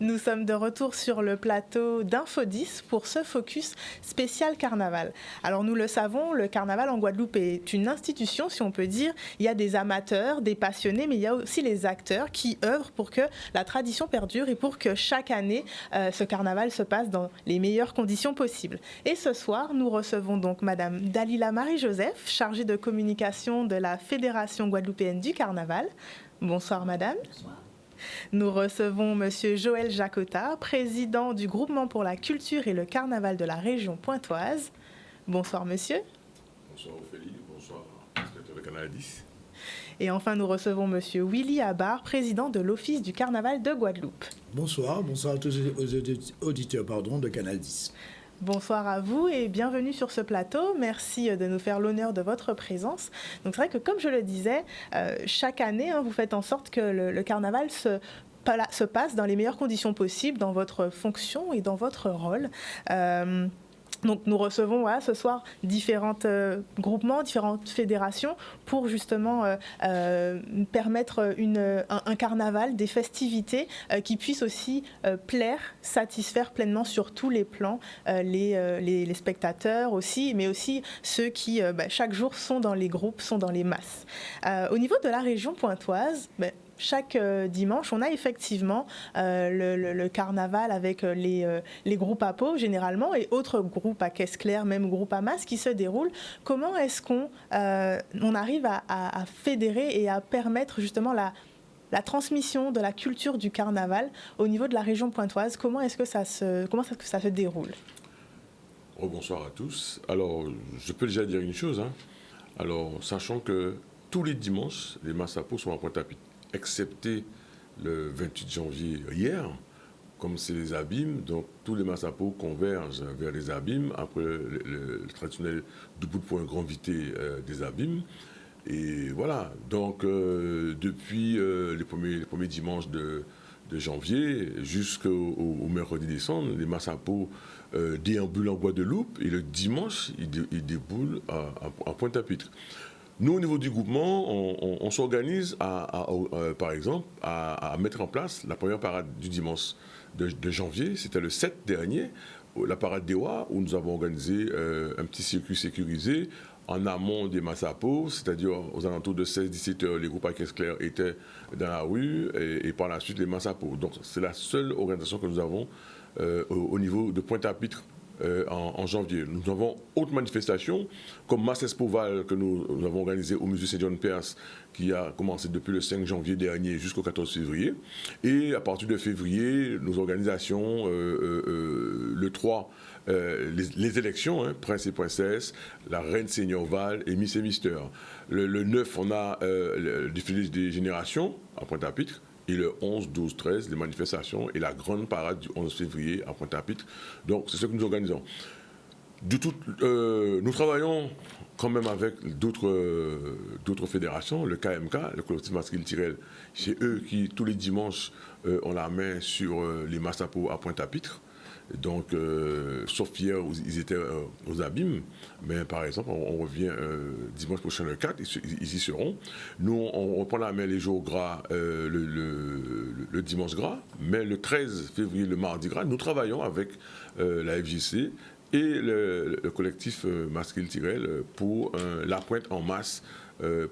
Nous sommes de retour sur le plateau d'Info 10 pour ce focus spécial carnaval. Alors nous le savons, le carnaval en Guadeloupe est une institution, si on peut dire. Il y a des amateurs, des passionnés, mais il y a aussi les acteurs qui œuvrent pour que la tradition perdure et pour que chaque année, ce carnaval se passe dans les meilleures conditions possibles. Et ce soir, nous recevons donc Madame Dalila Marie-Joseph, chargée de communication de la Fédération guadeloupéenne du carnaval. Bonsoir Madame. Bonsoir. Nous recevons Monsieur Joël Jacota, président du groupement pour la culture et le carnaval de la région pointoise. Bonsoir Monsieur. Bonsoir Ophélie, bonsoir inspecteur de Canal 10. Et enfin nous recevons Monsieur Willy Abar, président de l'Office du carnaval de Guadeloupe. Bonsoir à tous les auditeurs de Canal 10. Bonsoir à vous et bienvenue sur ce plateau. Merci de nous faire l'honneur de votre présence. Donc c'est vrai que comme je le disais, chaque année, vous faites en sorte que le carnaval se passe dans les meilleures conditions possibles dans votre fonction et dans votre rôle. Donc nous recevons ce soir différents groupements, différentes fédérations pour justement permettre un carnaval, des festivités qui puissent aussi plaire, satisfaire pleinement sur tous les plans les spectateurs aussi, mais aussi ceux qui chaque jour sont dans les groupes, sont dans les masses. Au niveau de la région pointoise, chaque dimanche, on a effectivement le carnaval avec les groupes à peau généralement et autres groupes à caisse claire, même groupes à masse qui se déroulent. Comment est-ce qu'on arrive à fédérer et à permettre justement la transmission de la culture du carnaval au niveau de la région pointoise? Comment est-ce que ça se déroule? Bonsoir à tous. Alors, je peux déjà dire une chose. Alors, sachant que tous les dimanches, les masses à peau sont à Pointe-à-Pitre, excepté le 28 janvier hier, comme c'est les abîmes, donc tous les masses à peau convergent vers les abîmes, après le traditionnel debout de point grand vité des abîmes. Et voilà, donc depuis les premiers dimanches de janvier jusqu'au mercredi décembre, les masses à peau déambulent en Guadeloupe et le dimanche, ils déboulent à Pointe-à-Pitre. Nous, au niveau du groupement, on s'organise, par exemple, à mettre en place la première parade du dimanche de janvier. C'était le 7 dernier, la parade d'Ewa, où nous avons organisé un petit circuit sécurisé en amont des masses à peau, c'est-à-dire aux alentours de 16-17 heures, les groupes à caisse claire étaient dans la rue et par la suite les masses à peau. Donc c'est la seule organisation que nous avons au niveau de Pointe-à-Pitre. En janvier. Nous avons autre manifestation comme Masse Espoval que nous avons organisé au musée Saint-John-Perse qui a commencé depuis le 5 janvier dernier jusqu'au 14 février. Et à partir de février, nos organisations, le 3, les élections, Prince et Princesse, la Reine Seigneur Val et Miss et Mister. Le 9, on a le défilé des générations à Pointe-à-Pitre. Et le 11, 12, 13, les manifestations et la grande parade du 11 février à Pointe-à-Pitre. Donc, c'est ce que nous organisons. Nous travaillons quand même avec d'autres fédérations, le KMK, le collectif masculin Tirel. C'est eux qui, tous les dimanches, ont la main sur les masses à peau à Pointe-à-Pitre. Donc, sauf hier où ils étaient aux abîmes, mais par exemple, on revient dimanche prochain le 4, ils y seront. Nous, on reprend la main les jours gras, le dimanche gras, mais le 13 février, le mardi gras, nous travaillons avec la FJC et le collectif masculin Tirel pour la pointe en masse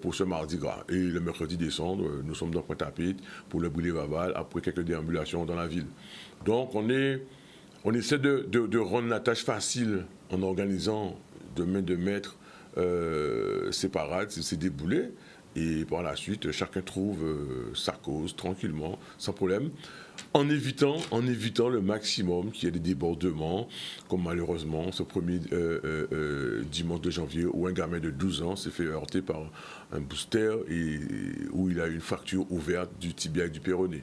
pour ce mardi gras. Et le mercredi décembre, nous sommes dans Pointe-à-Pitre pour le brûlé Vaval après quelques déambulations dans la ville. Donc, on essaie de rendre la tâche facile en organisant de main de maître ces parades, ces déboulés. Et par la suite, chacun trouve sa cause tranquillement, sans problème, en évitant le maximum qu'il y ait des débordements, comme malheureusement ce premier dimanche de janvier où un gamin de 12 ans s'est fait heurter par un booster et où il a eu une fracture ouverte du tibia et du péroné.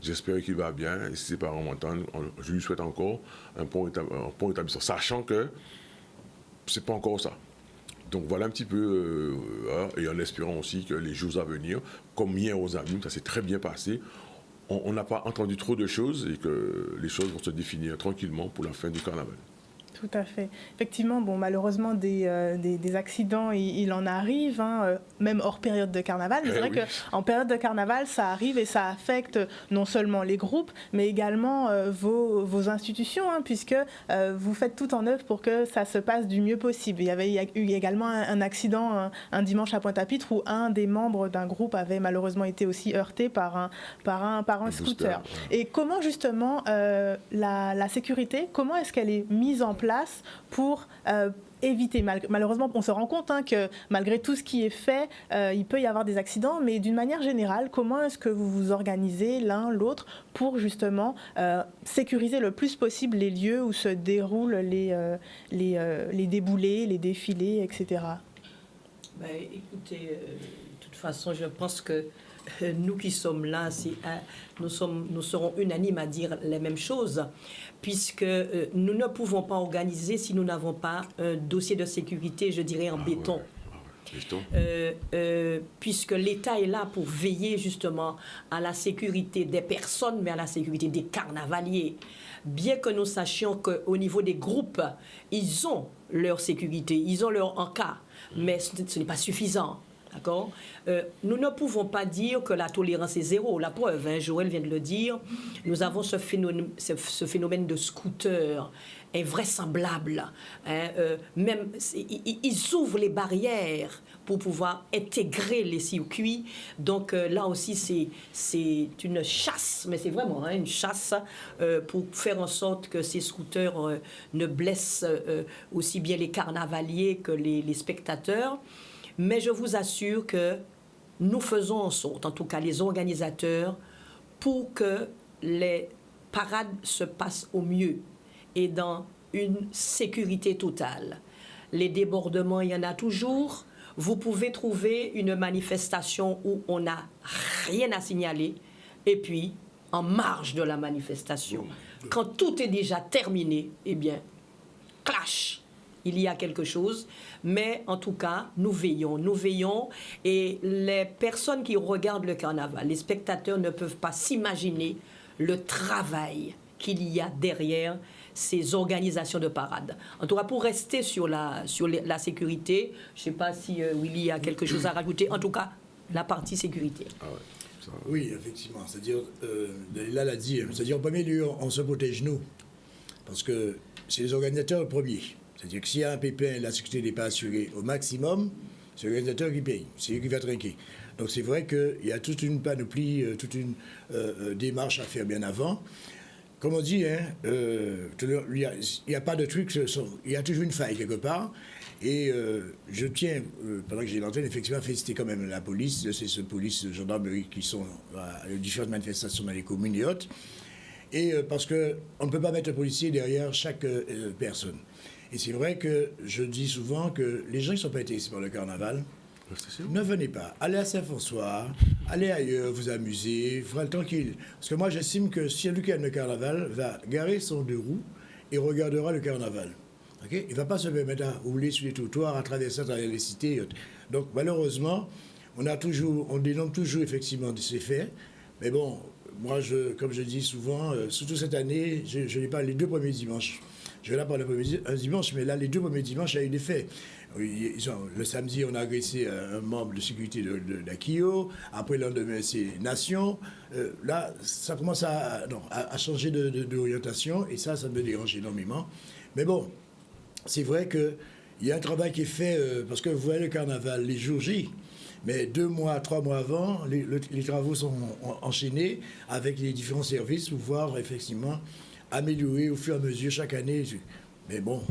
J'espère qu'il va bien et si ses parents m'entendent, je lui souhaite encore un bon rétablissement, sachant que c'est pas encore ça. Donc voilà un petit peu, et en espérant aussi que les jours à venir, comme hier aux abîmes, ça s'est très bien passé. On n'a pas entendu trop de choses et que les choses vont se définir tranquillement pour la fin du carnaval. Tout à fait. Effectivement, bon, malheureusement, des accidents, il en arrive, hein, même hors période de carnaval. Mais c'est vrai qu'en période de carnaval, ça arrive et ça affecte non seulement les groupes, mais également vos institutions, hein, puisque vous faites tout en œuvre pour que ça se passe du mieux possible. Il y a eu également un accident un dimanche à Pointe-à-Pitre où un des membres d'un groupe avait malheureusement été aussi heurté par un scooter. Ouais. Et comment justement la sécurité, comment est-ce qu'elle est mise en place pour éviter, malheureusement on se rend compte que malgré tout ce qui est fait, il peut y avoir des accidents, mais d'une manière générale, comment est-ce que vous vous organisez l'un l'autre pour justement sécuriser le plus possible les lieux où se déroulent les déboulés, les défilés, etc. Ben, écoutez, de toute façon, je pense que nous qui sommes là, nous serons unanimes à dire les mêmes choses, puisque nous ne pouvons pas organiser si nous n'avons pas un dossier de sécurité, je dirais, en béton. Puisque l'État est là pour veiller justement à la sécurité des personnes, mais à la sécurité des carnavaliers. Bien que nous sachions qu'au niveau des groupes, ils ont leur sécurité, ils ont leur encas, mais ce n'est pas suffisant. D'accord ? Nous ne pouvons pas dire que la tolérance est zéro. La preuve, Joël vient de le dire, nous avons ce phénomène de scooter invraisemblable. Même, ils ouvrent les barrières pour pouvoir intégrer les circuits. Donc là aussi, c'est une chasse, mais c'est vraiment une chasse pour faire en sorte que ces scooters ne blessent aussi bien les carnavaliers que les spectateurs. Mais je vous assure que nous faisons en sorte, en tout cas les organisateurs, pour que les parades se passent au mieux et dans une sécurité totale. Les débordements, il y en a toujours. Vous pouvez trouver une manifestation où on n'a rien à signaler et puis en marge de la manifestation, quand tout est déjà terminé, eh bien, clash, il y a quelque chose. Mais en tout cas, nous veillons et les personnes qui regardent le carnaval, les spectateurs ne peuvent pas s'imaginer le travail qu'il y a derrière ces organisations de parade. En tout cas, pour rester sur la sécurité, je ne sais pas si Willy a quelque chose à rajouter, en tout cas, la partie sécurité. Ah ouais. Oui, effectivement. C'est-à-dire, Dalila l'a dit, c'est-à-dire en premier lieu, on se protège nous, parce que c'est les organisateurs premiers. C'est-à-dire que s'il y a un pépin, la sécurité n'est pas assurée au maximum, c'est l'organisateur qui paye, c'est lui qui va trinquer. Donc c'est vrai qu'il y a toute une panoplie, toute une démarche à faire bien avant. Comme on dit, il n'y a pas de truc, il y a toujours une faille quelque part. Et je tiens, pendant que j'ai l'antenne, effectivement, à féliciter quand même la police, ces polices, gendarmerie qui sont à différentes manifestations dans les communes et autres. Et parce qu'on ne peut pas mettre un policier derrière chaque personne. Et c'est vrai que je dis souvent que les gens qui ne sont pas intéressés par le carnaval, ne venez pas. Allez à Saint-François, allez ailleurs, vous amuser, vous ferez le tranquille. Parce que moi, j'estime que si celui qui aime le carnaval va garer son deux roues et regardera le carnaval. Okay? Il ne va pas se permettre à rouler sur les trottoirs, à traverser à travers les cités. Donc, malheureusement, on dénombre toujours effectivement ces faits. Mais bon, moi, comme je dis souvent, surtout cette année, je n'ai pas les 2 premiers dimanches. Je vais là par un dimanche, mais là, les 2 premiers dimanches, il y a eu des faits. Le samedi, on a agressé un membre de sécurité d'Akio. Après, le lendemain, c'est Nation. Là, ça commence à changer d'orientation, et ça me dérange énormément. Mais bon, c'est vrai qu'il y a un travail qui est fait, parce que vous voyez le carnaval, les jours J, mais 2 mois, 3 mois avant, les travaux sont enchaînés avec les différents services pour pouvoir effectivement améliorer au fur et à mesure chaque année. Mais bon,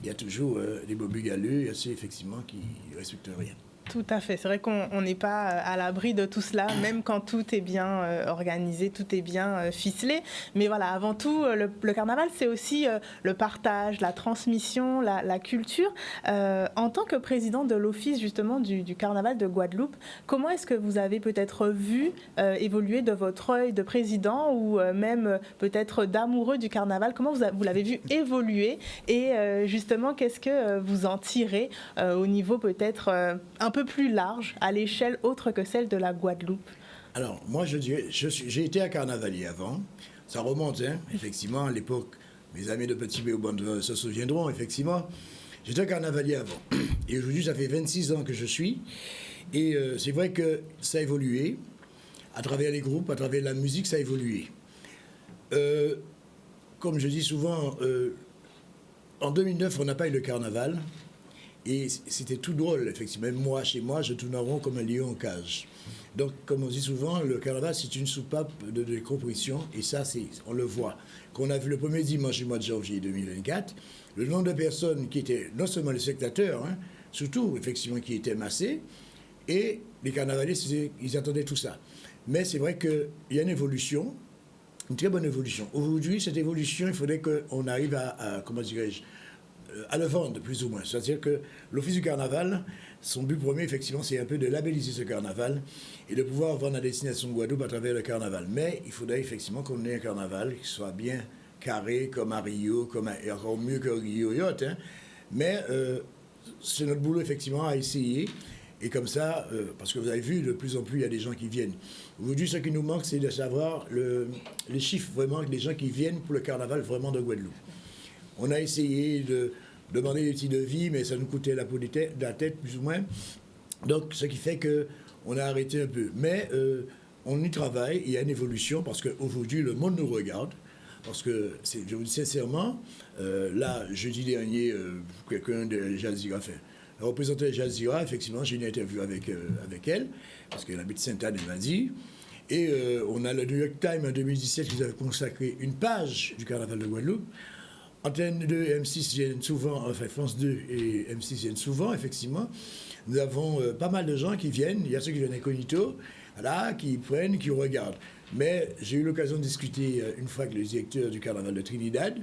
il y a toujours des bobus galeux, effectivement, qui ne respectent rien. Tout à fait. C'est vrai qu'on n'est pas à l'abri de tout cela, même quand tout est bien organisé, tout est bien ficelé. Mais voilà, avant tout, le carnaval, c'est aussi le partage, la transmission, la culture. En tant que président de l'office, justement, du carnaval de Guadeloupe, comment est-ce que vous avez peut-être vu évoluer de votre œil de président ou même peut-être d'amoureux du carnaval? Comment vous l'avez vu évoluer? Et justement, qu'est-ce que vous en tirez au niveau peut-être un peu plus large, à l'échelle autre que celle de la Guadeloupe? Alors, moi, je dirais, j'ai été à carnavalier avant. Ça remonte, effectivement, à l'époque mes amis de Petit Béaubande se souviendront, effectivement. J'étais un carnavalier avant. Et aujourd'hui, ça fait 26 ans que je suis. Et c'est vrai que ça a évolué. À travers les groupes, à travers la musique, ça a évolué. Comme je dis souvent, en 2009, on n'a pas eu le carnaval. Et c'était tout drôle, effectivement. Même moi, chez moi, je tourne en rond comme un lion en cage. Donc, comme on dit souvent, le carnaval, c'est une soupape de décompression. Et ça, on le voit. Qu'on a vu le premier dimanche du mois de janvier 2024, le nombre de personnes qui étaient, non seulement les spectateurs, hein, surtout, effectivement, qui étaient massés, et les carnavalistes, ils attendaient tout ça. Mais c'est vrai qu'il y a une évolution, une très bonne évolution. Aujourd'hui, cette évolution, il faudrait qu'on arrive comment dirais-je, à le vendre, plus ou moins. C'est-à-dire que l'Office du carnaval, son but premier, effectivement, c'est un peu de labelliser ce carnaval et de pouvoir vendre à destination de Guadeloupe à travers le carnaval. Mais il faudrait effectivement qu'on ait un carnaval qui soit bien carré, comme à Rio, et encore mieux que Rio Yacht. Hein. Mais c'est notre boulot, effectivement, à essayer. Et comme ça, parce que vous avez vu, de plus en plus, il y a des gens qui viennent. Aujourd'hui, ce qui nous manque, c'est de savoir les chiffres, vraiment, des gens qui viennent pour le carnaval vraiment de Guadeloupe. On a essayé de demander des petits devis, mais ça nous coûtait la peau de la tête, plus ou moins. Donc, ce qui fait qu'on a arrêté un peu. Mais on y travaille, il y a une évolution, parce qu'aujourd'hui, le monde nous regarde. Parce que, je vous dis sincèrement, là, jeudi dernier, quelqu'un de Jazeera fait. La représentante Jazeera, effectivement, j'ai une interview avec elle, parce qu'elle habite Sainte-Anne, elle m'a dit. Et on a le New York Times en 2017 qui nous avait consacré une page du carnaval de Guadeloupe. Antenne 2 et M6 viennent souvent, enfin France 2 et M6 viennent souvent, effectivement. Nous avons pas mal de gens qui viennent. Il y a ceux qui viennent incognito, voilà, qui prennent, qui regardent. Mais j'ai eu l'occasion de discuter une fois avec le directeur du carnaval de Trinidad.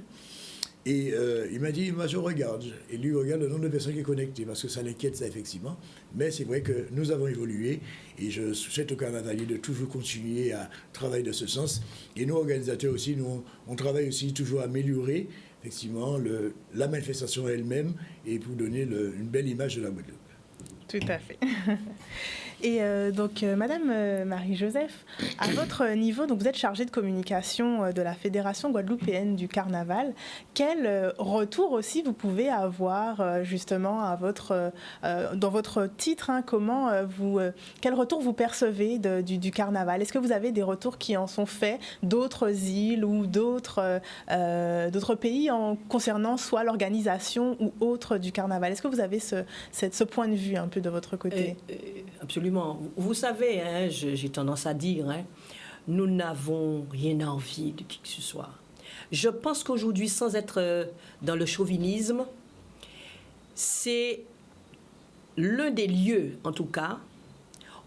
Et il m'a dit, moi je regarde. Et lui regarde le nombre de personnes qui est connectées, parce que ça l'inquiète, ça, effectivement. Mais c'est vrai que nous avons évolué, et je souhaite aux carnavaliers de toujours continuer à travailler de ce sens. Et nous, organisateurs aussi, on travaille aussi toujours à améliorer, effectivement, la manifestation elle-même, et pour donner une belle image de la Guadeloupe. Tout à fait. Et donc, Madame Marie-Joseph, à votre niveau, donc vous êtes chargée de communication de la Fédération guadeloupéenne du carnaval. Quel retour aussi vous pouvez avoir justement dans votre titre, hein, quel retour vous percevez du carnaval? Est-ce que vous avez des retours qui en sont faits d'autres îles ou d'autres pays concernant soit l'organisation ou autre du carnaval? Est-ce que vous avez ce point de vue un peu de votre côté? Absolument. Vous savez, hein, j'ai tendance à dire, hein, nous n'avons rien à envier de qui que ce soit. Je pense qu'aujourd'hui, sans être dans le chauvinisme, c'est l'un des lieux, en tout cas,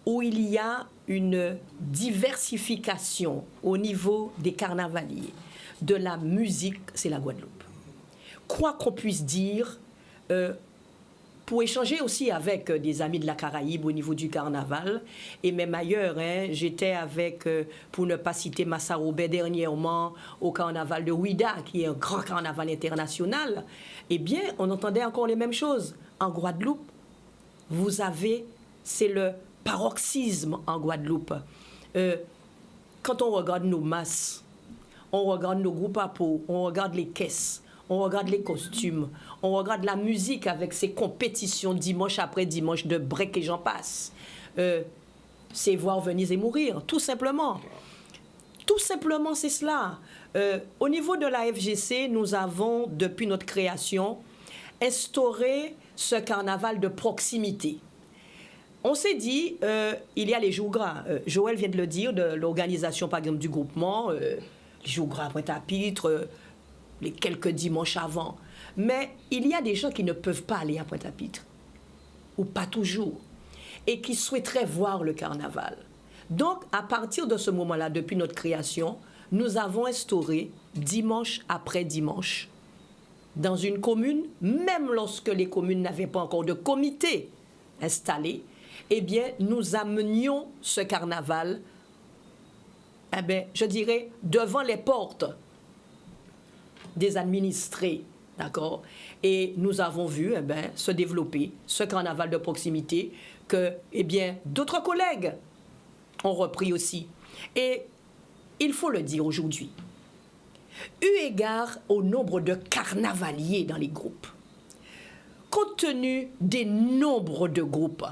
où il y a une diversification au niveau des carnavaliers. De la musique, c'est la Guadeloupe. Quoi qu'on puisse dire, pour échanger aussi avec des amis de la Caraïbe au niveau du carnaval et même ailleurs. Hein, j'étais avec, pour ne pas citer Massa Robert dernièrement, au carnaval de Ouida, qui est un grand carnaval international. Eh bien, on entendait encore les mêmes choses. En Guadeloupe, c'est le paroxysme en Guadeloupe. Quand on regarde nos masses, on regarde nos groupes à peau, on regarde les caisses, on regarde les costumes, on regarde la musique avec ses compétitions dimanche après dimanche de break et j'en passe. C'est voir Venise et mourir, tout simplement. Tout simplement, c'est cela. Au niveau de la FGC, nous avons, depuis notre création, instauré ce carnaval de proximité. On s'est dit, il y a les jours gras. Joël vient de le dire, de l'organisation, par exemple, du groupement, les jours gras à Pointe-à-Pitre, les quelques dimanches avant. Mais il y a des gens qui ne peuvent pas aller à Pointe-à-Pitre, ou pas toujours, et qui souhaiteraient voir le carnaval. Donc, à partir de ce moment-là, depuis notre création, nous avons instauré, dimanche après dimanche, dans une commune, même lorsque les communes n'avaient pas encore de comité installé, eh bien, nous amenions ce carnaval, je dirais, devant les portes des administrés, d'accord? Et nous avons vu se développer ce carnaval de proximité que, d'autres collègues ont repris aussi. Et il faut le dire aujourd'hui, eu égard au nombre de carnavaliers dans les groupes, compte tenu des nombres de groupes,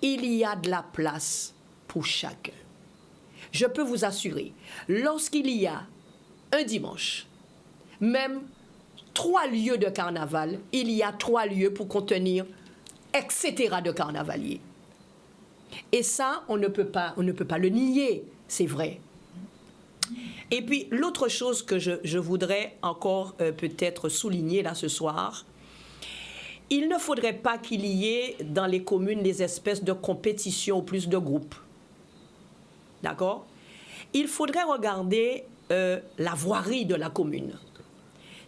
il y a de la place pour chacun. Je peux vous assurer, lorsqu'il y a un dimanche, même 3 lieux de carnaval, il y a 3 lieux pour contenir etc. de carnavaliers. Et ça, on ne peut pas le nier, c'est vrai. Et puis, l'autre chose que je voudrais encore peut-être souligner là ce soir, il ne faudrait pas qu'il y ait dans les communes des espèces de compétitions ou plus de groupes. D'accord? Il faudrait regarder la voirie de la commune,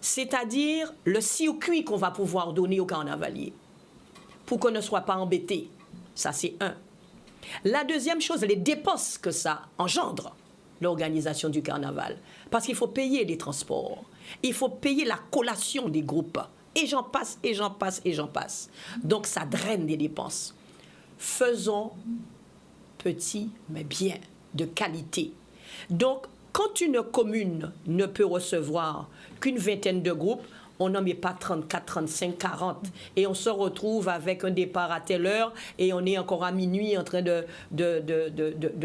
c'est-à-dire le circuit qu'on va pouvoir donner aux carnavaliers pour qu'on ne soit pas embêté. Ça, c'est un. La deuxième chose, les dépenses que ça engendre, l'organisation du carnaval. Parce qu'il faut payer les transports, il faut payer la collation des groupes, et j'en passe, et j'en passe, et j'en passe. Donc, ça draine des dépenses. Faisons petit, mais bien, de qualité. Donc, quand une commune ne peut recevoir qu'une vingtaine de groupes, on n'en met pas 34, 35, 40. Et on se retrouve avec un départ à telle heure et on est encore à minuit en train de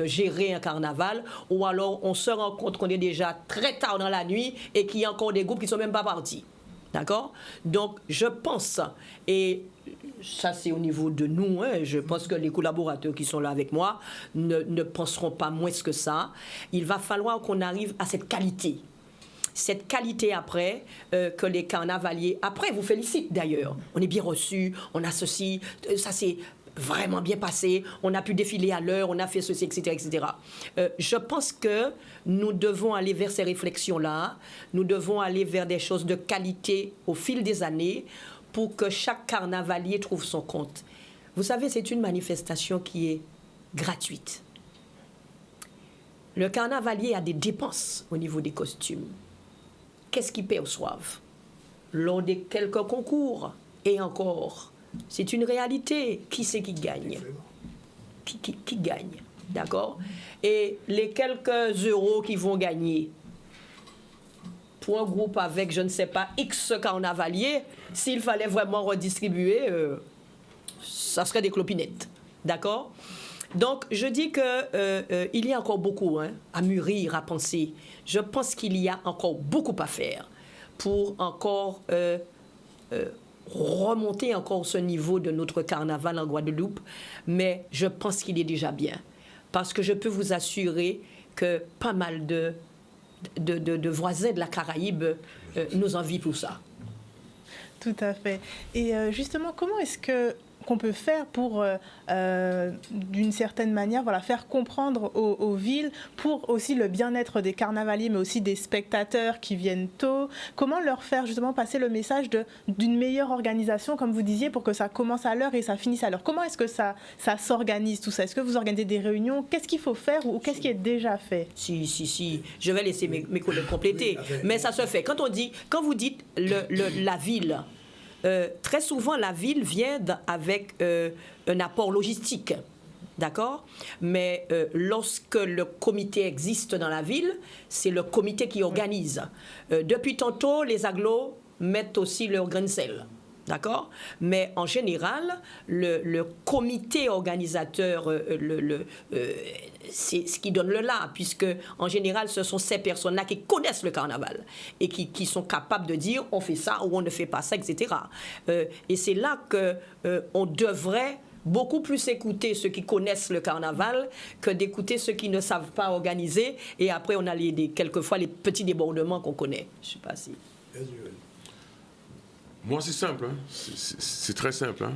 gérer un carnaval. Ou alors on se rend compte qu'on est déjà très tard dans la nuit et qu'il y a encore des groupes qui ne sont même pas partis. D'accord? Donc, je pense, et ça c'est au niveau de nous, hein, je pense que les collaborateurs qui sont là avec moi ne penseront pas moins que ça. Il va falloir qu'on arrive à cette qualité. Cette qualité après, que les carnavaliers, après vous félicitent d'ailleurs. On est bien reçus, on a ceci, ça s'est vraiment bien passé, on a pu défiler à l'heure, on a fait ceci, etc. etc. Je pense que nous devons aller vers ces réflexions-là, nous devons aller vers des choses de qualité au fil des années pour que chaque carnavalier trouve son compte. Vous savez, c'est une manifestation qui est gratuite. Le carnavalier a des dépenses au niveau des costumes. Qu'est-ce qu'ils perçoivent lors des quelques concours? Et encore, c'est une réalité. Qui c'est qui gagne? Qui gagne? D'accord? Et les quelques euros qu'ils vont gagner pour un groupe avec, je ne sais pas, X carnavaliers, s'il fallait vraiment redistribuer, ça serait des clopinettes. D'accord? Donc, je dis qu'il y a encore beaucoup à mûrir, à penser. Je pense qu'il y a encore beaucoup à faire pour encore remonter encore ce niveau de notre carnaval en Guadeloupe. Mais je pense qu'il est déjà bien. Parce que je peux vous assurer que pas mal de voisins de la Caraïbe nous envient pour ça. Tout à fait. Et justement, comment est-ce qu'on peut faire pour, d'une certaine manière, voilà, faire comprendre aux villes, pour aussi le bien-être des carnavaliers, mais aussi des spectateurs qui viennent tôt, comment leur faire justement passer le message d'une meilleure organisation, comme vous disiez, pour que ça commence à l'heure et ça finisse à l'heure. Comment est-ce que ça s'organise tout ça? Est-ce que vous organisez des réunions? Qu'est-ce qu'il faut faire ou qu'est-ce qui est déjà fait? Si. Je vais laisser mes collègues compléter. Mais ça se fait. Quand vous dites la ville, très souvent, la ville vient avec un apport logistique, d'accord? Mais lorsque le comité existe dans la ville, c'est le comité qui organise. Depuis tantôt, les agglos mettent aussi leur grain de sel, d'accord? Mais en général, le comité organisateur, c'est ce qui donne le là, puisque en général, ce sont ces personnes-là qui connaissent le carnaval et qui sont capables de dire on fait ça ou on ne fait pas ça, etc. Et c'est là qu'on devrait beaucoup plus écouter ceux qui connaissent le carnaval que d'écouter ceux qui ne savent pas organiser. Et après, on a quelquefois les petits débordements qu'on connaît. Je ne sais pas si... Moi, c'est simple. Hein. C'est très simple. Hein.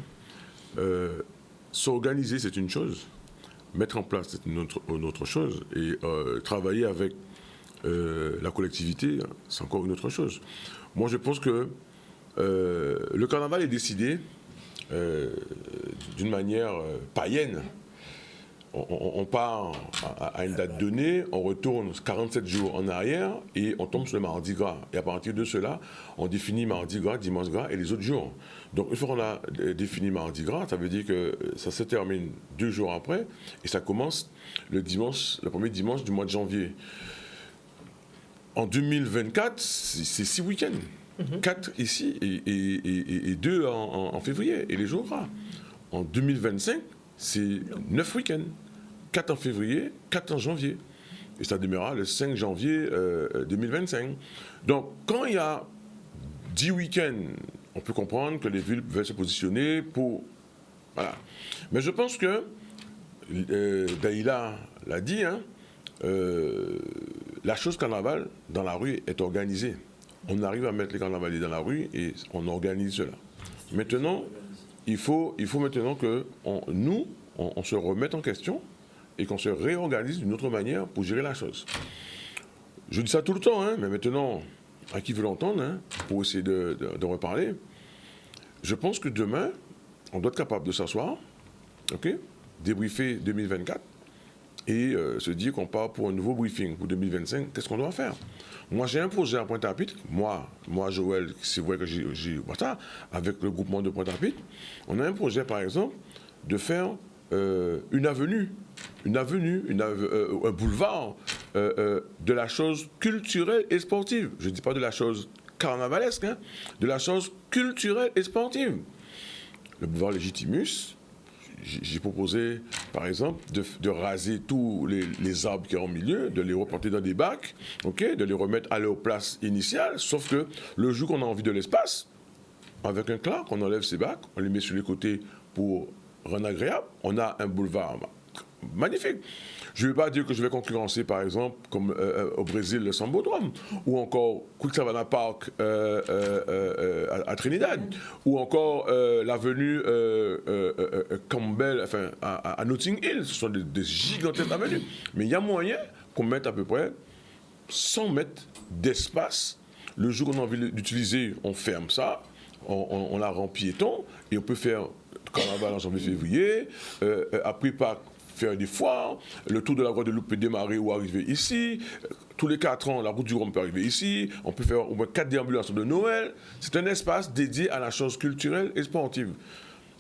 S'organiser, c'est une chose. Mettre en place, c'est une autre chose. Et travailler avec la collectivité, c'est encore une autre chose. Moi, je pense que le carnaval est décidé d'une manière païenne. On part à une date donnée, on retourne 47 jours en arrière et on tombe sur le mardi gras. Et à partir de cela, on définit mardi gras, dimanche gras et les autres jours. Donc une fois qu'on a défini mardi gras, ça veut dire que ça se termine 2 jours après et ça commence le premier dimanche du mois de janvier. En 2024, c'est 6 week-ends. 4 ici et 2 en février, et les jours gras. En 2025, c'est 9 week-ends. 4 en février, 4 en janvier. Et ça démarrera le 5 janvier 2025. Donc, quand il y a 10 week-ends, on peut comprendre que les villes veulent se positionner pour... Voilà. Mais je pense que, Daïla l'a dit, hein, la chose carnaval dans la rue est organisée. On arrive à mettre les carnavaliers dans la rue et on organise cela. Maintenant, il faut maintenant que nous, on se remette en question et qu'on se réorganise d'une autre manière pour gérer la chose. Je dis ça tout le temps, hein, mais maintenant, à qui veut l'entendre, hein, pour essayer de reparler, je pense que demain, on doit être capable de s'asseoir, okay, débriefer 2024 et se dire qu'on part pour un nouveau briefing pour 2025. Qu'est-ce qu'on doit faire? Moi, j'ai un projet à Pointe-à-Pitre. Moi, Joël, c'est vrai que j'ai ça, avec le groupement de Pointe-à-Pitre. On a un projet, par exemple, de faire une avenue, un boulevard de la chose culturelle et sportive. Je ne dis pas de la chose carnavalesque, hein, de la chose culturelle et sportive. Le boulevard Légitimus, j'ai proposé, par exemple, de raser tous les arbres qui sont au milieu, de les reporter dans des bacs, okay, de les remettre à leur place initiale, sauf que le jour qu'on a envie de l'espace, avec un clark, on enlève ces bacs, on les met sur les côtés pour rendre agréable, on a un boulevard magnifique. Je ne vais pas dire que je vais concurrencer, par exemple, comme au Brésil, le Sambodrome, ou encore Quick Savannah Park à Trinidad, ou encore l'avenue Campbell, enfin, à Notting Hill. Ce sont des gigantesques avenues. Mais il y a moyen qu'on mette à peu près 100 mètres d'espace. Le jour où on a envie d'utiliser, on ferme ça, on la rend piéton, et on peut faire carnaval en janvier-février, après Pâques, faire des foires, le tour de la Guadeloupe peut démarrer ou arriver ici, tous les 4 ans, la route du Rhum peut arriver ici, on peut faire au moins 4 déambulations de Noël. C'est un espace dédié à la chose culturelle et sportive.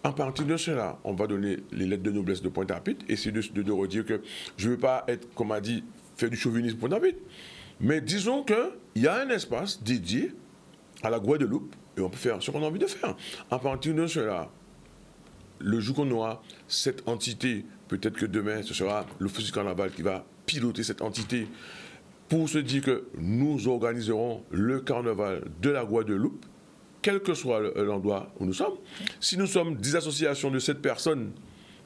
À partir de cela, on va donner les lettres de noblesse de Pointe-à-Pitre, et c'est de redire que je ne veux pas être, comme a dit, faire du chauvinisme Pointe-à-Pitre, mais disons qu'il y a un espace dédié à la Guadeloupe, et on peut faire ce qu'on a envie de faire. À partir de cela, le jour qu'on aura cette entité, peut-être que demain, ce sera l'Office du Carnaval qui va piloter cette entité pour se dire que nous organiserons le carnaval de la Guadeloupe, quel que soit l'endroit où nous sommes. Si nous sommes 10 associations de 7 personnes,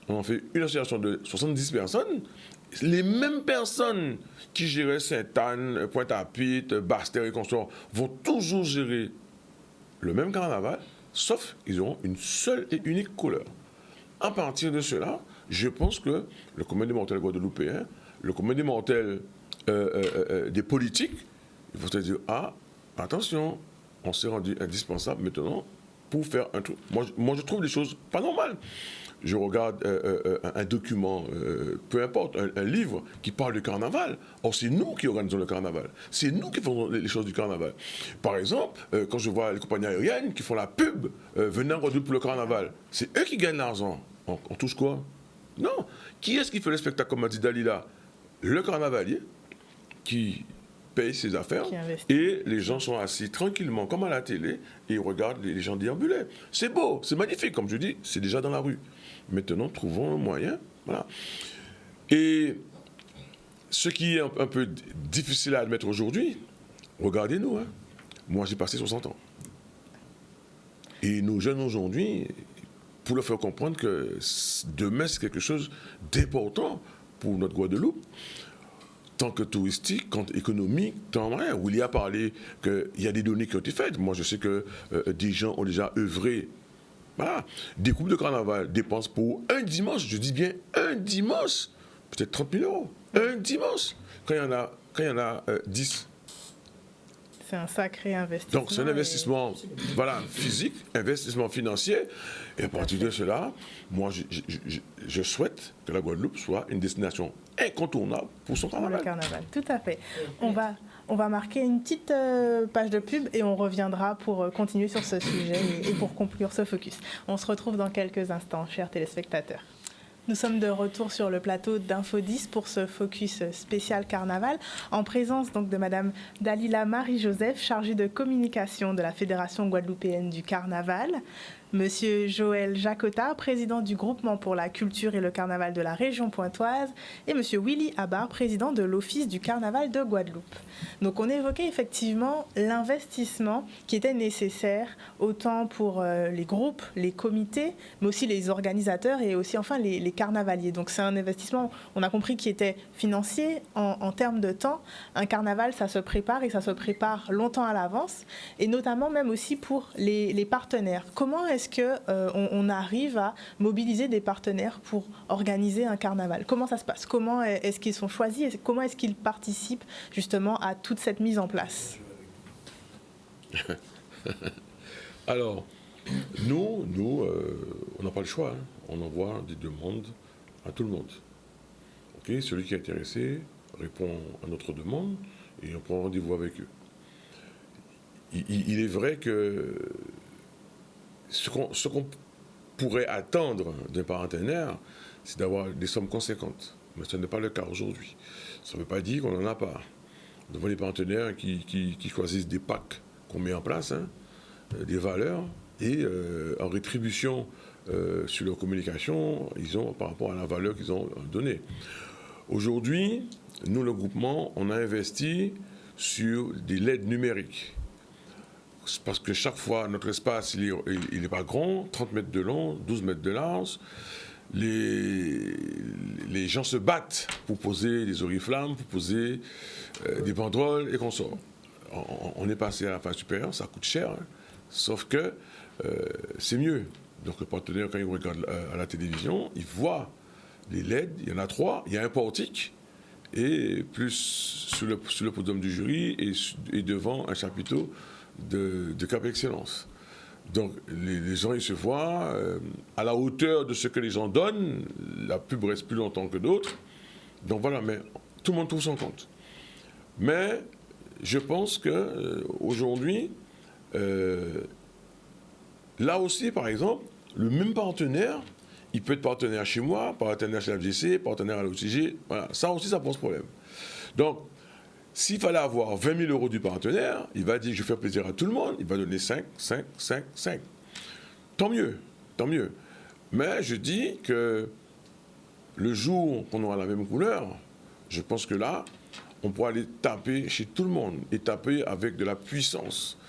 on en fait une association de 70 personnes, les mêmes personnes qui géraient Sainte-Anne, Pointe-à-Pitre, Basse-Terre et consorts vont toujours gérer le même carnaval, sauf qu'ils auront une seule et unique couleur. À partir de cela, je pense que le commun des mortels guadeloupéens, le commun des mortels des politiques, il faut se dire, ah, attention, on s'est rendu indispensable maintenant pour faire un truc. Moi, je trouve les choses pas normales. Je regarde un document, peu importe, un livre qui parle du carnaval. Or, c'est nous qui organisons le carnaval. C'est nous qui faisons les choses du carnaval. Par exemple, quand je vois les compagnies aériennes qui font la pub venant en Guadeloupe pour le carnaval, c'est eux qui gagnent l'argent. On touche quoi? Non. Qui est-ce qui fait le spectacle, comme a dit Dalila? Le carnavalier qui paye ses affaires et les gens sont assis tranquillement comme à la télé et ils regardent les gens déambuler. C'est beau, c'est magnifique, comme je dis, c'est déjà dans la rue. Maintenant, trouvons un moyen. Voilà. Et ce qui est un peu difficile à admettre aujourd'hui, regardez-nous. Hein. Moi, j'ai passé 60 ans. Et nos jeunes aujourd'hui, pour leur faire comprendre que demain, c'est quelque chose d'important pour notre Guadeloupe, tant que touristique, tant économique, tant rien. Willy a parlé qu'il y a des données qui ont été faites. Moi, je sais que des gens ont déjà œuvré. Voilà. Des groupes de carnaval dépensent pour un dimanche, je dis bien un dimanche, peut-être 30 000 euros. Un dimanche, quand il y en a 10. C'est un sacré investissement. Donc, c'est un investissement voilà, physique, investissement financier. Et à partir de cela, moi, je souhaite que la Guadeloupe soit une destination incontournable pour son carnaval. Le carnaval, tout à fait. On va marquer une petite page de pub et on reviendra pour continuer sur ce sujet et pour conclure ce focus. On se retrouve dans quelques instants, chers téléspectateurs. Nous sommes de retour sur le plateau d'Info 10 pour ce focus spécial carnaval, en présence donc de Madame Dalila Marie-Joseph, chargée de communication de la Fédération guadeloupéenne du carnaval, Monsieur Joël Jacota, président du groupement pour la culture et le carnaval de la région pointoise, et Monsieur Willy Abar, président de l'Office du carnaval de Guadeloupe. Donc on évoquait effectivement l'investissement qui était nécessaire, autant pour les groupes, les comités, mais aussi les organisateurs et aussi enfin les carnavaliers. Donc c'est un investissement, on a compris, qui était financier en termes de temps. Un carnaval, ça se prépare et ça se prépare longtemps à l'avance, et notamment même aussi pour les partenaires. Comment est-ce qu'on arrive à mobiliser des partenaires pour organiser un carnaval? Comment ça se passe? Comment est-ce qu'ils sont choisis? Et comment est-ce qu'ils participent justement à toute cette mise en place? Alors, nous on n'a pas le choix. Hein. On envoie des demandes à tout le monde. Okay, celui qui est intéressé répond à notre demande et on prend rendez-vous avec eux. Il est vrai que ce qu'on pourrait attendre d'un partenaire, c'est d'avoir des sommes conséquentes. Mais ce n'est pas le cas aujourd'hui. Ça ne veut pas dire qu'on n'en a pas. Nous avons des partenaires qui choisissent des packs qu'on met en place, hein, des valeurs, et en rétribution sur leur communication, ils ont par rapport à la valeur qu'ils ont donnée. Aujourd'hui, nous, le groupement, on a investi sur des LED numériques. Parce que chaque fois, notre espace, il n'est pas grand, 30 mètres de long, 12 mètres de large. Les gens se battent pour poser des oriflammes, pour poser des banderoles et consorts. On est passé à la phase supérieure, ça coûte cher, hein, sauf que c'est mieux. Donc le partenaire, quand il regarde à la télévision, il voit les LED, il y en a 3, il y a un portique, et plus sur le podium du jury et devant un chapiteau de Cap Excellence. Donc les gens, ils se voient à la hauteur de ce que les gens donnent. La pub reste plus longtemps que d'autres. Donc voilà, mais tout le monde trouve son compte. Mais je pense qu'aujourd'hui, là aussi, par exemple, le même partenaire, il peut être partenaire chez moi, partenaire chez la FGC, partenaire à l'OCG. Voilà, ça aussi, ça pose problème. Donc, s'il fallait avoir 20 000 euros du partenaire, il va dire je vais faire plaisir à tout le monde, il va donner 5, 5, 5, 5. Tant mieux, tant mieux. Mais je dis que le jour qu'on aura la même couleur, je pense que là, on pourra aller taper chez tout le monde et taper avec de la puissance.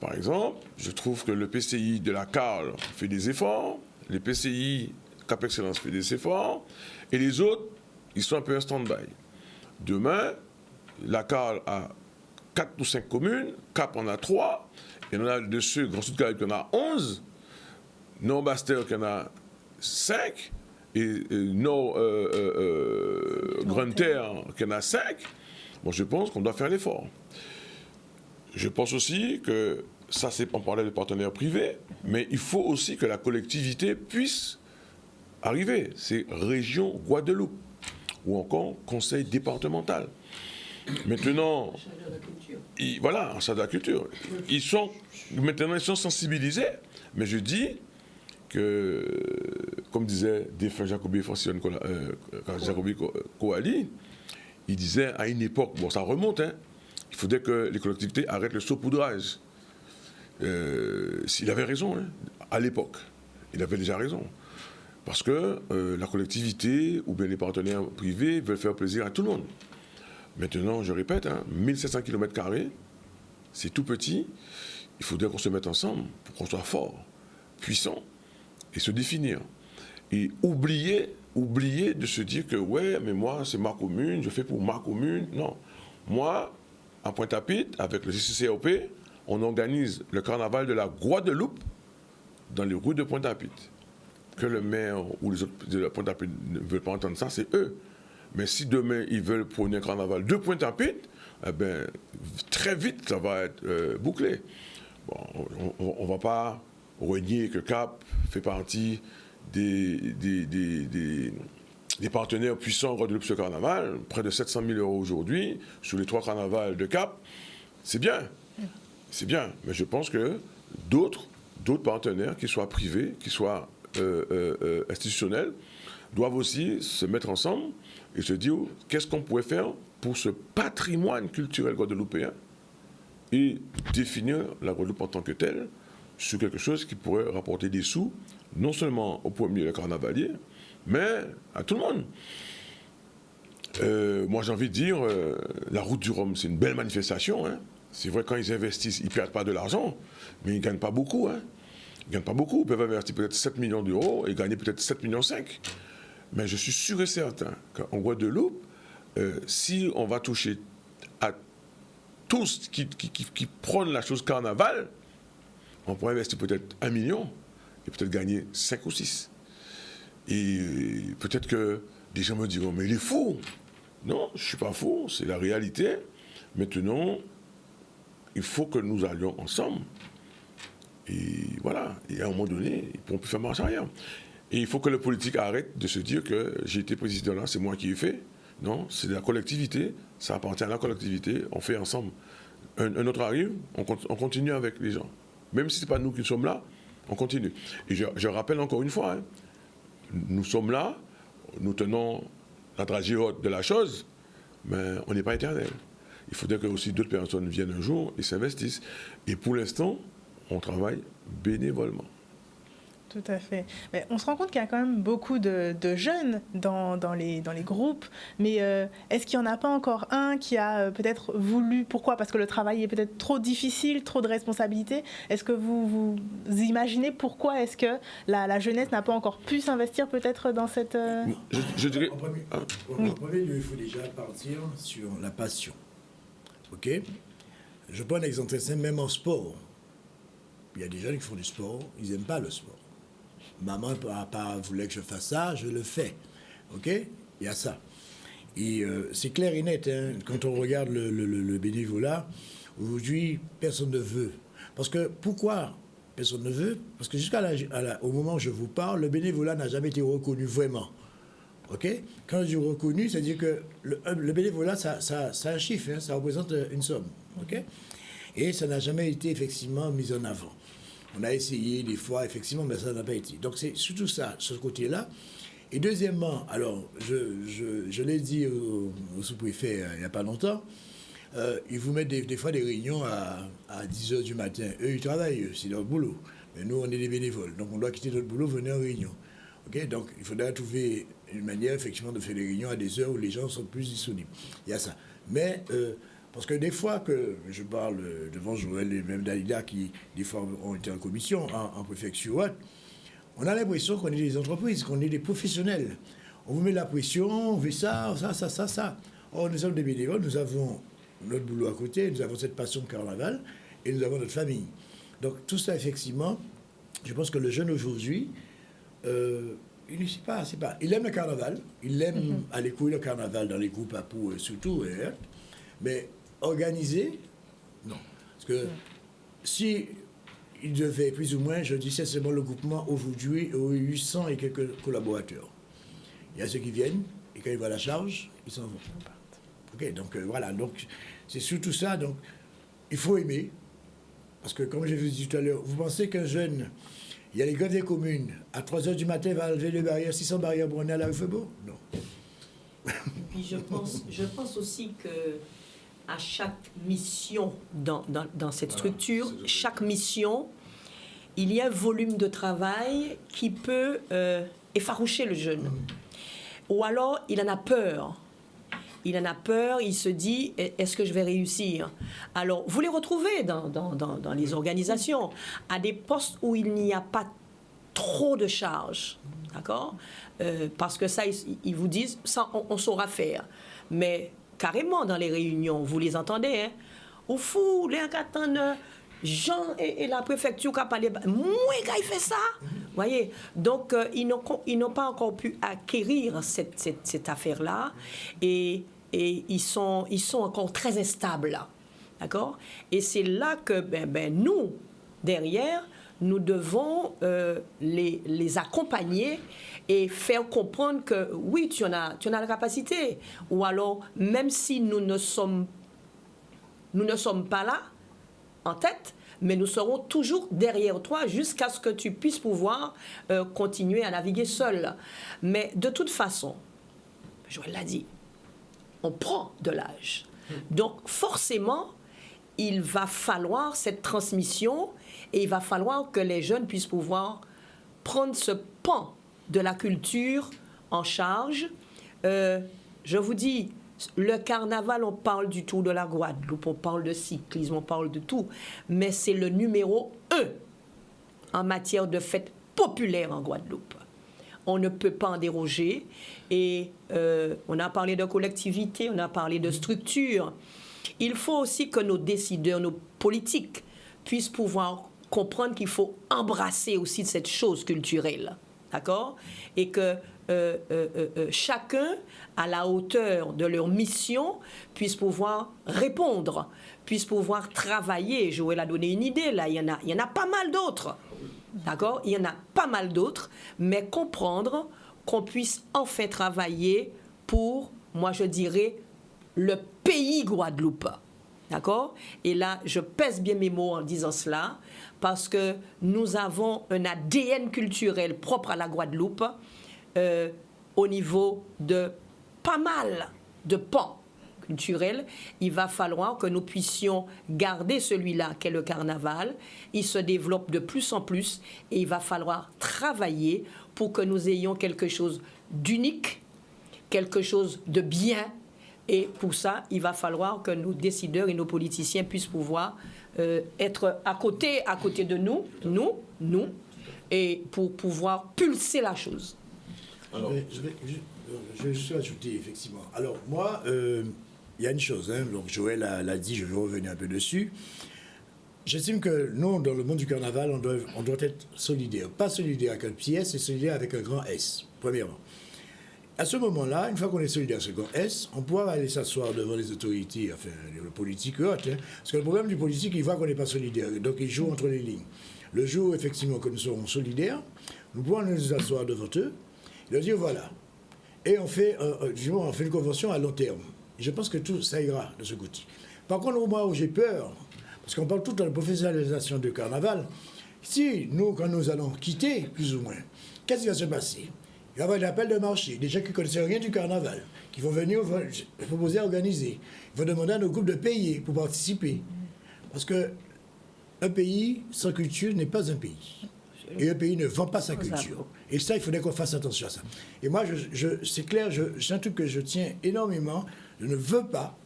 Par exemple, je trouve que le PCI de la CAL fait des efforts, les PCI Cap Excellence fait des efforts, et les autres, ils sont un peu en stand-by. Demain, la CAL a 4 ou 5 communes, Cap en a 3, et on a de ceux, Grand Sud Caraïbes, qui en a 11, Nord-Bastère qui en a 5, et Nord Grande Terre qui en a 5. Bon, je pense qu'on doit faire l'effort. Je pense aussi que, ça c'est, on parlait de partenaires privés, mais il faut aussi que la collectivité puisse arriver. C'est région Guadeloupe, ou encore conseil départemental. Maintenant, voilà, en charge de la culture. Maintenant, ils sont sensibilisés, mais je dis que, comme disait défunt Jacobi Coali, il disait à une époque, bon ça remonte, hein, il faudrait que les collectivités arrêtent le saupoudrage. Il avait raison, hein, à l'époque. Il avait déjà raison. Parce que la collectivité ou bien les partenaires privés veulent faire plaisir à tout le monde. Maintenant, je répète, hein, 1700 km², c'est tout petit. Il faudrait qu'on se mette ensemble pour qu'on soit fort, puissant et se définir. Et oublier de se dire que, ouais, mais moi, c'est ma commune, je fais pour ma commune. Non. Moi, à Pointe-à-Pitre, avec le CCCOP, on organise le carnaval de la Guadeloupe dans les rues de Pointe-à-Pitre. Que le maire ou les autres de la Pointe-à-Pitre ne veulent pas entendre ça, c'est eux. Mais si demain, ils veulent prôner un carnaval de Pointe-à-Pitre, eh ben, très vite, ça va être bouclé. Bon, on ne va pas renier que Cap fait partie des partenaires puissants Guadeloupe ce carnaval. Près de 700 000 euros aujourd'hui sur les 3 carnavals de Cap. C'est bien. C'est bien. Mais je pense que d'autres partenaires, qu'ils soient privés, qu'ils soient institutionnels doivent aussi se mettre ensemble et se dire qu'est-ce qu'on pourrait faire pour ce patrimoine culturel guadeloupéen et définir la Guadeloupe en tant que telle sur quelque chose qui pourrait rapporter des sous, non seulement au premier carnavalier, mais à tout le monde. Moi, j'ai envie de dire, la route du Rhum, c'est une belle manifestation. Hein. C'est vrai, quand ils investissent, ils ne perdent pas de l'argent, mais ils ne gagnent pas beaucoup. Hein. Ils ne gagnent pas beaucoup. Ils peuvent investir peut-être 7 millions d'euros et gagner peut-être 7,5 millions. Mais je suis sûr et certain qu'en Guadeloupe, si on va toucher à tous qui prônent la chose carnaval, on pourrait investir peut-être 1 million et peut-être gagner 5 ou 6. Et peut-être que des gens me diront, mais il est fou. Non, je ne suis pas fou, c'est la réalité. Maintenant, il faut que nous allions ensemble. Et voilà, et à un moment donné, ils ne pourront plus faire marche arrière. Et il faut que le politique arrête de se dire que j'ai été président là, c'est moi qui ai fait. Non, c'est de la collectivité, ça appartient à la collectivité, on fait ensemble. Un autre arrive, on continue avec les gens. Même si ce n'est pas nous qui sommes là, on continue. Et je rappelle encore une fois, hein, nous sommes là, nous tenons la dragée haute de la chose, mais on n'est pas éternel. Il faudrait que aussi d'autres personnes viennent un jour et s'investissent. Et pour l'instant, on travaille bénévolement. Tout à fait. Mais on se rend compte qu'il y a quand même beaucoup de jeunes dans les groupes, mais est-ce qu'il n'y en a pas encore un qui a peut-être voulu... Pourquoi ? Parce que le travail est peut-être trop difficile, trop de responsabilités. Est-ce que vous imaginez pourquoi est-ce que la jeunesse n'a pas encore pu s'investir peut-être dans cette... Je dirais... En premier lieu, il faut déjà partir sur la passion. OK ? Je prends un exemple très simple, même en sport. Il y a des jeunes qui font du sport, ils n'aiment pas le sport. Maman, papa voulait que je fasse ça, je le fais. OK ? Il y a ça. Et c'est clair et net, hein, quand on regarde le bénévolat, aujourd'hui, personne ne veut. Parce que, pourquoi personne ne veut ? Parce que au moment où je vous parle, le bénévolat n'a jamais été reconnu vraiment. OK ? Quand je dis reconnu, c'est-à-dire que le bénévolat, ça a un chiffre, hein, ça représente une somme. OK ? Et ça n'a jamais été effectivement mis en avant. On a essayé des fois, effectivement, mais ça n'a pas été. Donc c'est surtout ça, ce côté-là. Et deuxièmement, alors, je l'ai dit au sous-préfet il n'y a pas longtemps, ils vous mettent des fois des réunions à 10h du matin. Eux, ils travaillent, c'est leur boulot. Mais nous, on est des bénévoles. Donc on doit quitter notre boulot, venir en réunion. Okay? Donc il faudra trouver une manière, effectivement, de faire des réunions à des heures où les gens sont plus disponibles. Il y a ça. Mais... parce que des fois que je parle devant Joël et même Dalida, qui des fois ont été en commission, en préfecture, on a l'impression qu'on est des entreprises, qu'on est des professionnels. On vous met la pression, on fait ça. Or, nous sommes des bénévoles, nous avons notre boulot à côté, nous avons cette passion de carnaval, et nous avons notre famille. Donc tout ça, effectivement, je pense que le jeune aujourd'hui, il ne sait pas, il aime le carnaval, il aime aller courir le carnaval dans les groupes à Pau, surtout, mais organiser, non. Parce que si il devait plus ou moins, je dis sincèrement, le groupement aujourd'hui a 800 et quelques collaborateurs. Il y a ceux qui viennent, et quand ils voient la charge, ils s'en vont. OK, donc voilà, donc c'est surtout ça. Donc il faut aimer, parce que comme je vous ai dit tout à l'heure, vous pensez qu'un jeune, il y a les grèves des communes, à 3h du matin, va lever les barrières, 600 barrières pour aller à la rue Feubourg ? Non. Et puis je pense aussi que à chaque mission dans cette structure, chaque mission, il y a un volume de travail qui peut effaroucher le jeune. Ou alors, il en a peur. Il se dit, est-ce que je vais réussir ? Alors, vous les retrouvez dans les organisations, à des postes où il n'y a pas trop de charges. D'accord ? Parce que ça, ils vous disent, ça, on saura faire. Mais carrément, dans les réunions, vous les entendez, hein? Au fou, les attendent Jean et la préfecture qui a parlé, moi, il fait ça. Voyez, donc ils n'ont pas encore pu acquérir cette affaire-là, et ils sont encore très instables là, d'accord. Et c'est là que nous derrière, nous devons les accompagner et faire comprendre que oui, tu en as la capacité, ou alors même si nous ne sommes pas là en tête, mais nous serons toujours derrière toi jusqu'à ce que tu puisses pouvoir continuer à naviguer seul. Mais de toute façon, Joël l'a dit, on prend de l'âge. Donc forcément, il va falloir cette transmission et il va falloir que les jeunes puissent pouvoir prendre ce pan de la culture en charge. Je vous dis, le carnaval, on parle du Tour de la Guadeloupe, on parle de cyclisme, on parle de tout, mais c'est le numéro 1 en matière de fêtes populaires en Guadeloupe. On ne peut pas en déroger. Et on a parlé de collectivité, on a parlé de structure. Il faut aussi que nos décideurs, nos politiques, puissent pouvoir comprendre qu'il faut embrasser aussi cette chose culturelle. D'accord ? Et que chacun, à la hauteur de leur mission, puisse pouvoir répondre, puisse pouvoir travailler. Joël a donné une idée, là, il y en a pas mal d'autres. D'accord ? Il y en a pas mal d'autres, mais comprendre qu'on puisse enfin travailler pour, moi je dirais, le pays Guadeloupe. D'accord ? Et là, je pèse bien mes mots en disant cela, parce que nous avons un ADN culturel propre à la Guadeloupe au niveau de pas mal de pans culturels. Il va falloir que nous puissions garder celui-là qu'est le carnaval. Il se développe de plus en plus et il va falloir travailler pour que nous ayons quelque chose d'unique, quelque chose de bien. Et pour ça, il va falloir que nos décideurs et nos politiciens puissent pouvoir être à côté de nous, et pour pouvoir pulser la chose. Alors, je vais juste ajouter, effectivement. Alors, moi, il y a une chose, hein, donc Joël l'a dit, je vais revenir un peu dessus. J'estime que nous, dans le monde du carnaval, on doit être solidaire. Pas solidaire avec un petit S, c'est solidaire avec un grand S, premièrement. À ce moment-là, une fois qu'on est solidaire avec ce grand S, on pourra aller s'asseoir devant les autorités, enfin, le politique et autres. Hein, parce que le problème du politique, il voit qu'on n'est pas solidaire. Donc, il joue entre les lignes. Le jour, effectivement, que nous serons solidaires, nous pourrons nous asseoir devant eux et leur dire, voilà. Et on fait une convention à long terme. Et je pense que tout ça ira de ce côté. Par contre, au moment où j'ai peur, parce qu'on parle tout de la professionnalisation du carnaval, si nous, quand nous allons quitter, plus ou moins, qu'est-ce qui va se passer ? Il va y avoir des appels de marché, des gens qui ne connaissaient rien du carnaval, qui vont venir proposer à organiser. Ils vont demander à nos groupes de payer pour participer. Parce que un pays sans culture n'est pas un pays. Et un pays ne vend pas sa culture. Et ça, il faudrait qu'on fasse attention à ça. Et moi, c'est clair, c'est un truc que je tiens énormément. Je ne veux pas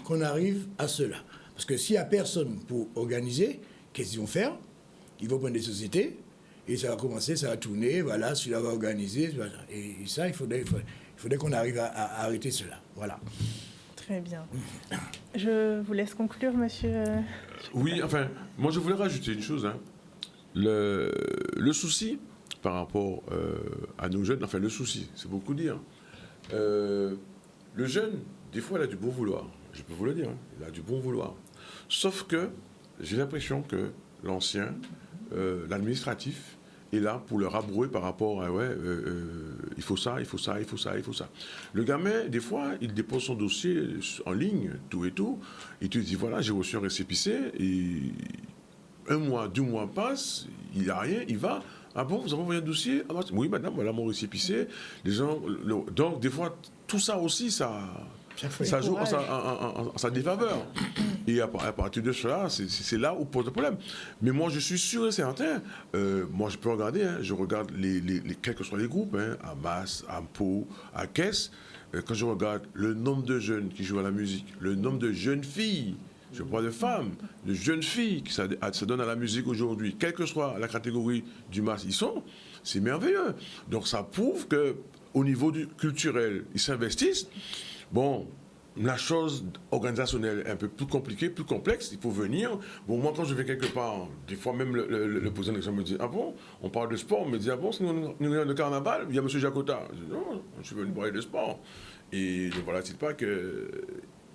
qu'on arrive à cela. Parce que s'il n'y a personne pour organiser, qu'est-ce qu'ils vont faire ? Ils vont prendre des sociétés, et ça va commencer, ça va tourner, voilà, celui-là va organiser. Voilà. Et ça, il faudrait qu'on arrive à arrêter cela. Voilà. Très bien. Je vous laisse conclure, monsieur. Oui, enfin, moi je voulais rajouter une chose. Hein. Le souci par rapport à nos jeunes, enfin le souci, c'est beaucoup dire. Le jeune, des fois, il a du bon vouloir. Je peux vous le dire, hein, il a du bon vouloir. Sauf que j'ai l'impression que l'ancien, l'administratif, est là pour le rabrouer par rapport à il faut ça, il faut ça, il faut ça, il faut ça. Le gamin, des fois, il dépose son dossier en ligne, tout et tout, et tu dis voilà, j'ai reçu un récépissé, et 1 mois, 2 mois passent, il n'y a rien, il va. Ah bon, vous avez envoyé un dossier ? Ah, oui, madame, voilà mon récépissé. Les gens, donc, des fois, tout ça aussi, ça joue en sa défaveur. Et à partir de cela, c'est là où pose le problème. Mais moi, je suis sûr et certain, moi, je peux regarder, hein, je regarde quels que soient les groupes, hein, à Masse, à Pau, à Caisse, quand je regarde le nombre de jeunes qui jouent à la musique, le nombre de jeunes filles, je parle de femmes, de jeunes filles qui se donnent à la musique aujourd'hui, quelle que soit la catégorie du Masse, c'est merveilleux. Donc ça prouve qu'au niveau culturel, ils s'investissent. Bon, la chose organisationnelle est un peu plus compliquée, plus complexe, il faut venir. Bon, moi, quand je vais quelque part, des fois même le président de l'examen me dit « Ah bon, on parle de sport ?» On me dit « Ah bon, c'est nous de carnaval ?» Il y a M. Jacota. Je dis « Non, je suis venu parler de sport. » Et ne voilà-t-il pas que...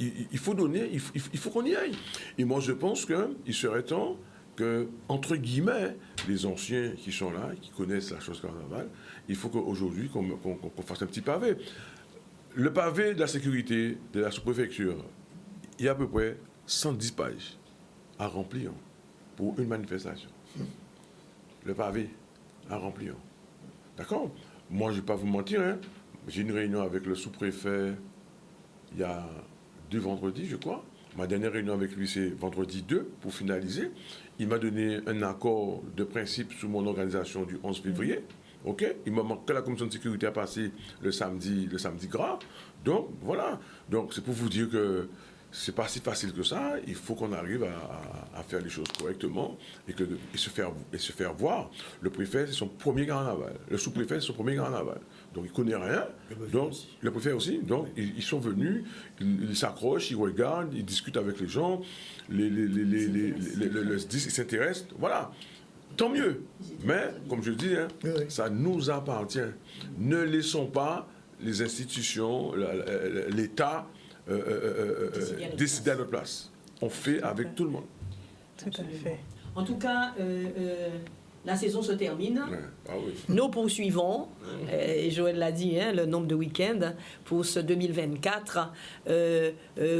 Il faut donner, il faut qu'on y aille. Et moi, je pense qu'il serait temps que, entre guillemets, les anciens qui sont là, qui connaissent la chose carnaval, il faut qu'aujourd'hui, qu'on fasse un petit pavé. Le pavé de la sécurité de la sous-préfecture, il y a à peu près 110 pages à remplir pour une manifestation. Le pavé à remplir. D'accord? Moi, je ne vais pas vous mentir, hein. J'ai une réunion avec le sous-préfet il y a 2 vendredis, je crois. Ma dernière réunion avec lui, c'est vendredi 2 pour finaliser. Il m'a donné un accord de principe sur mon organisation du 11 février. OK? Il m'a manqué que la commission de sécurité a passé le samedi gras. Donc, voilà. Donc, c'est pour vous dire que c'est pas si facile que ça. Il faut qu'on arrive à faire les choses correctement et se faire voir. Le préfet, c'est son premier carnaval. Le sous-préfet, c'est son premier carnaval. Donc, il ne connaît rien. Donc, le préfet aussi. Donc, ils sont venus, ils s'accrochent, ils regardent, ils discutent avec les gens, ils s'intéressent. Voilà. Tant mieux. Mais, comme je dis, hein, ça nous appartient. Ne laissons pas les institutions, l'État, décider à notre place. On fait avec tout le monde. Tout à fait. En tout cas, la saison se termine. Ouais. Ah oui. Nous poursuivons, et Joël l'a dit, hein, le nombre de week-ends pour ce 2024.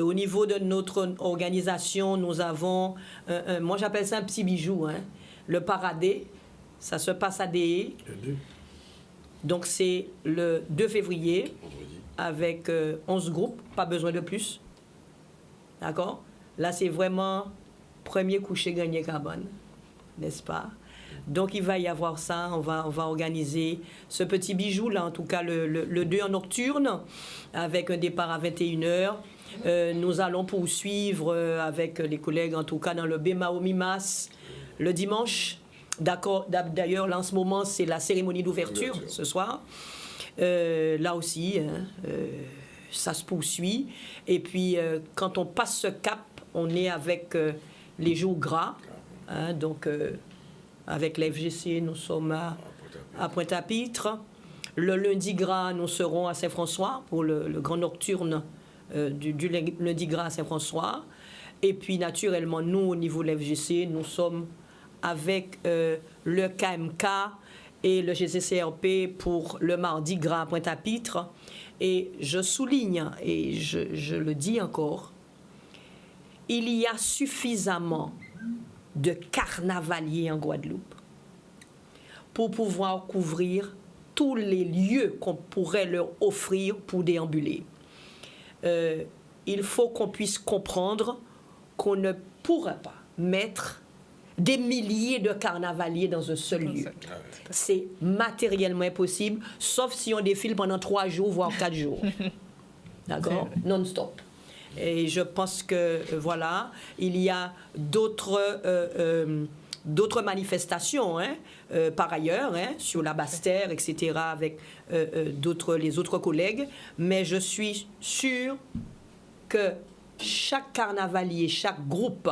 Au niveau de notre organisation, nous avons, moi j'appelle ça un petit bijou, hein, le paradé. Ça se passe à Déé. Donc c'est le 2 février. Avec 11 groupes, pas besoin de plus. D'accord? Là, c'est vraiment premier coucher gagné cabane, n'est-ce pas? Donc, il va y avoir ça. On va organiser ce petit bijou-là, en tout cas le 2 en nocturne, avec un départ à 21h. Nous allons poursuivre avec les collègues, en tout cas dans le Bema Omimas, le dimanche. D'accord. D'ailleurs, là, en ce moment, c'est la cérémonie d'ouverture ce soir. Là aussi, hein, ça se poursuit. Et puis, quand on passe ce cap, on est avec les jours gras. Hein, donc, avec l'FGC, nous sommes à Pointe-à-Pitre. Le lundi gras, nous serons à Saint-François pour le grand nocturne du lundi gras à Saint-François. Et puis, naturellement, nous, au niveau de l'FGC, nous sommes avec le KMK et le GCCRP pour le mardi gras à Pointe-à-Pitre. Et je souligne, et je le dis encore, il y a suffisamment de carnavaliers en Guadeloupe pour pouvoir couvrir tous les lieux qu'on pourrait leur offrir pour déambuler. Il faut qu'on puisse comprendre qu'on ne pourra pas mettre des milliers de carnavaliers dans un seul lieu. C'est matériellement impossible, sauf si on défile pendant 3 jours, voire 4 jours. D'accord? Non-stop. Et je pense que, voilà, il y a d'autres manifestations, hein, par ailleurs, hein, sur la Basse-Terre, etc., avec les autres collègues. Mais je suis sûre que chaque carnavalier, chaque groupe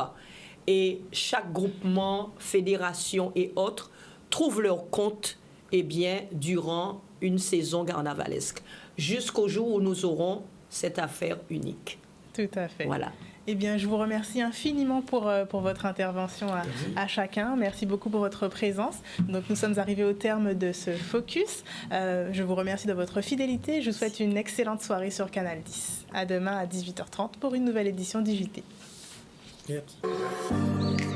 et chaque groupement, fédération et autres trouvent leur compte, eh bien, durant une saison carnavalesque, jusqu'au jour où nous aurons cette affaire unique. Tout à fait. Voilà. Eh bien, je vous remercie infiniment pour votre intervention à chacun. Merci beaucoup pour votre présence. Donc, nous sommes arrivés au terme de ce focus. Je vous remercie de votre fidélité. Je vous souhaite une excellente soirée sur Canal 10. À demain à 18h30 pour une nouvelle édition d'IJT. Merci.